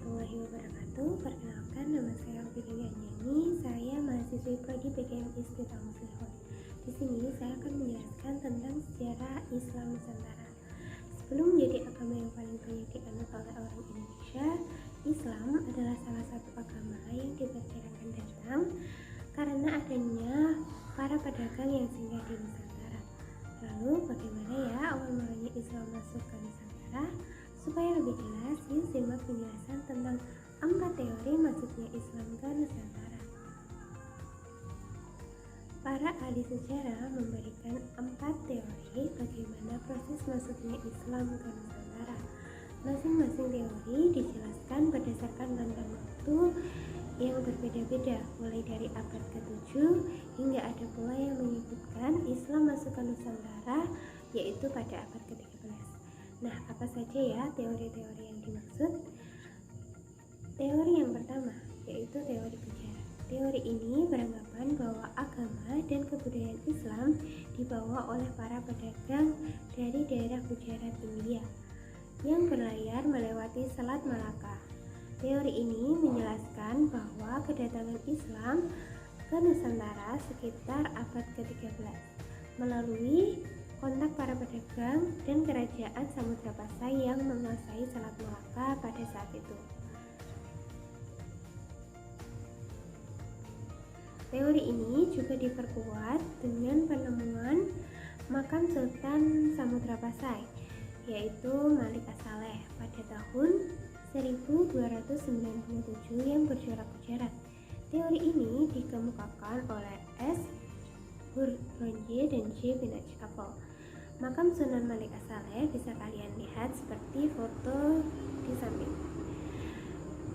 warahmatullahi wabarakatuh. Perkenalkan, nama saya Alfidelia Anjani. Saya mahasiswi prodi PKM Istiqlal Muslimun. Di sini saya akan menjelaskan tentang sejarah Islam Nusantara. Sebelum menjadi agama yang paling banyak dianut oleh orang Indonesia, Islam adalah salah satu agama yang diperkirakan datang karena adanya para pedagang yang singgah di Nusantara. Lalu bagaimana ya awal mulanya Islam masuk ke Nusantara? Supaya lebih jelas, yuk simak penjelasan tentang 4 teori masuknya Islam ke Nusantara. Para ahli sejarah memberikan 4 teori bagaimana proses masuknya Islam ke Nusantara. Masing-masing teori dijelaskan berdasarkan rentang waktu yang berbeda-beda, mulai dari abad ke-7 hingga ada pula yang menyebutkan Islam masuk ke Nusantara yaitu pada abad ke-13. Nah, apa saja ya teori-teori yang dimaksud? Teori yang pertama yaitu teori Gujarat. Teori ini beranggapan bahwa agama dan kebudayaan Islam dibawa oleh para pedagang dari daerah Gujarat, India yang berlayar melewati Selat Malaka. Teori ini menjelaskan bahwa kedatangan Islam ke Nusantara sekitar abad ke-13 melalui kontak para pedagang dan kerajaan Samudra Pasai yang menguasai Selat Malaka pada saat itu. Teori ini juga diperkuat dengan penemuan makam Sultan Samudra Pasai, yaitu Malik As-Saleh pada tahun 1297 yang bercorak Gujarat. Teori ini dikemukakan oleh S. Burgonje dan J. Binaj Apple. Makam Sunan Malik As-Saleh bisa kalian lihat seperti foto di samping.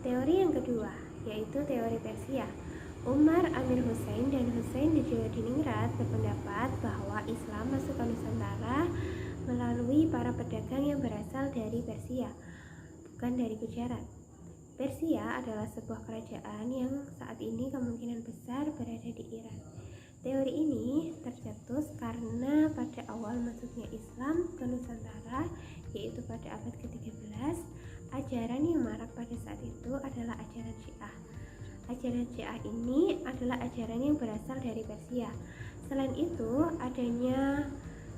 Teori yang kedua yaitu teori Persia. Umar Amir Hussein dan Hussein di Jawa Diningrat berpendapat bahwa Islam masuk ke Nusantara melalui para pedagang yang berasal dari Persia, bukan dari Gujarat. Persia adalah sebuah kerajaan yang saat ini kemungkinan besar berada di Iran. Teori ini tercetus karena pada awal masuknya Islam ke Nusantara, yaitu pada abad ke-13, ajaran yang marak pada saat itu adalah ajaran Syiah. Ajaran Syiah ini adalah ajaran yang berasal dari Persia. Selain itu, adanya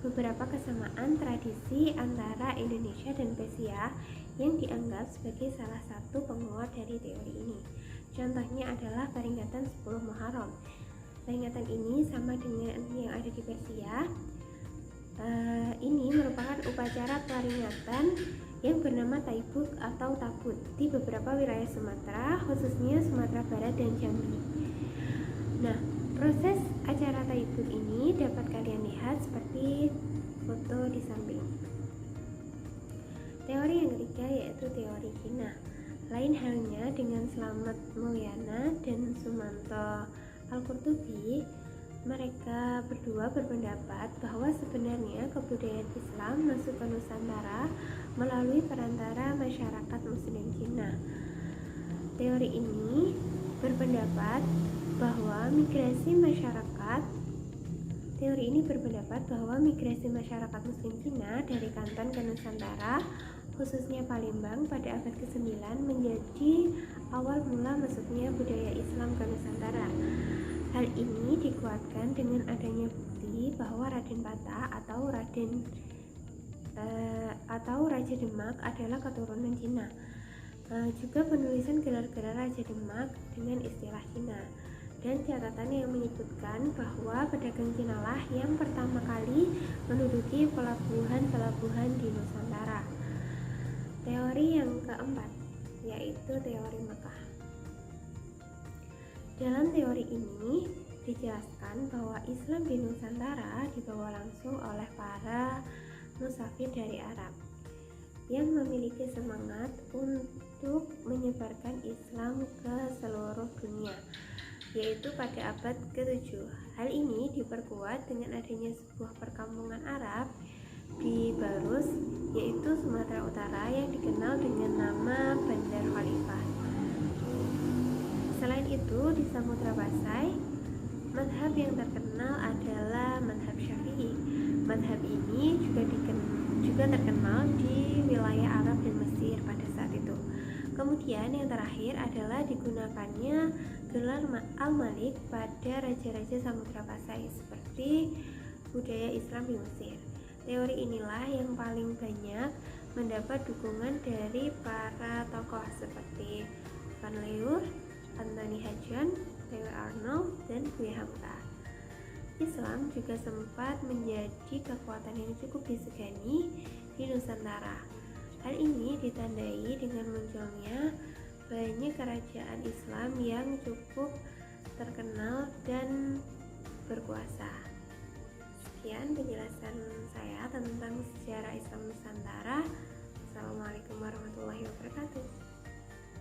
beberapa kesamaan tradisi antara Indonesia dan Persia yang dianggap sebagai salah satu penguat dari teori ini. Contohnya adalah peringatan 10 Muharram. Peringatan ini sama dengan yang ada di Persia. Ini merupakan upacara peringatan yang bernama Taibuk atau Tabut di beberapa wilayah Sumatera, khususnya Sumatera Barat dan Jambi. Nah, proses acara Taibuk ini dapat kalian lihat seperti foto di samping. Teori yang ketiga yaitu teori Cina. Lain halnya dengan Slamet Mulyana dan Sumanto Al-Qurtubi, mereka berdua berpendapat bahwa sebenarnya kebudayaan Islam masuk ke Nusantara melalui perantara masyarakat Muslim Cina. Teori ini berpendapat bahwa migrasi masyarakat masyarakat Muslim Cina dari Kanton ke Nusantara, khususnya Palembang pada abad ke-9 menjadi awal mula masuknya budaya Islam ke Nusantara. Hal ini dikuatkan dengan adanya bukti bahwa Raden Patah atau Raja Demak adalah keturunan Cina. Juga penulisan gelar-gelar Raja Demak dengan istilah Cina. Dan catatan yang menyebutkan bahwa pedagang Cina lah yang pertama kali menduduki pelabuhan-pelabuhan di Nusantara. Teori yang keempat yaitu teori Mekah. Dalam teori ini dijelaskan bahwa Islam di Nusantara dibawa langsung oleh para musafir dari Arab yang memiliki semangat untuk menyebarkan Islam ke seluruh dunia, yaitu pada abad ke-7. Hal ini diperkuat dengan adanya sebuah perkampungan Arab di Barus, yaitu Sumatera Utara, yang dikenal dengan nama Bandar Khalifah. Selain itu, di Samudra Pasai, mazhab yang terkenal adalah mazhab Syafi'i. Mazhab ini juga terkenal di wilayah Arab dan Mesir pada saat itu. Kemudian Kemudian yang terakhir adalah digunakannya gelar Al-Malik pada raja-raja Samudra Pasai seperti budaya Islam di Mesir. Teori inilah yang paling banyak mendapat dukungan dari para tokoh seperti Van Leur, Anthony Hajan, T.W. Arnold, dan Buya Hamka. Islam juga sempat menjadi kekuatan yang cukup disegani di Nusantara. Hal ini ditandai dengan munculnya banyak kerajaan Islam yang cukup terkenal dan berkuasa. Sekian penjelasan saya tentang sejarah Islam Nusantara. Assalamualaikum warahmatullahi wabarakatuh.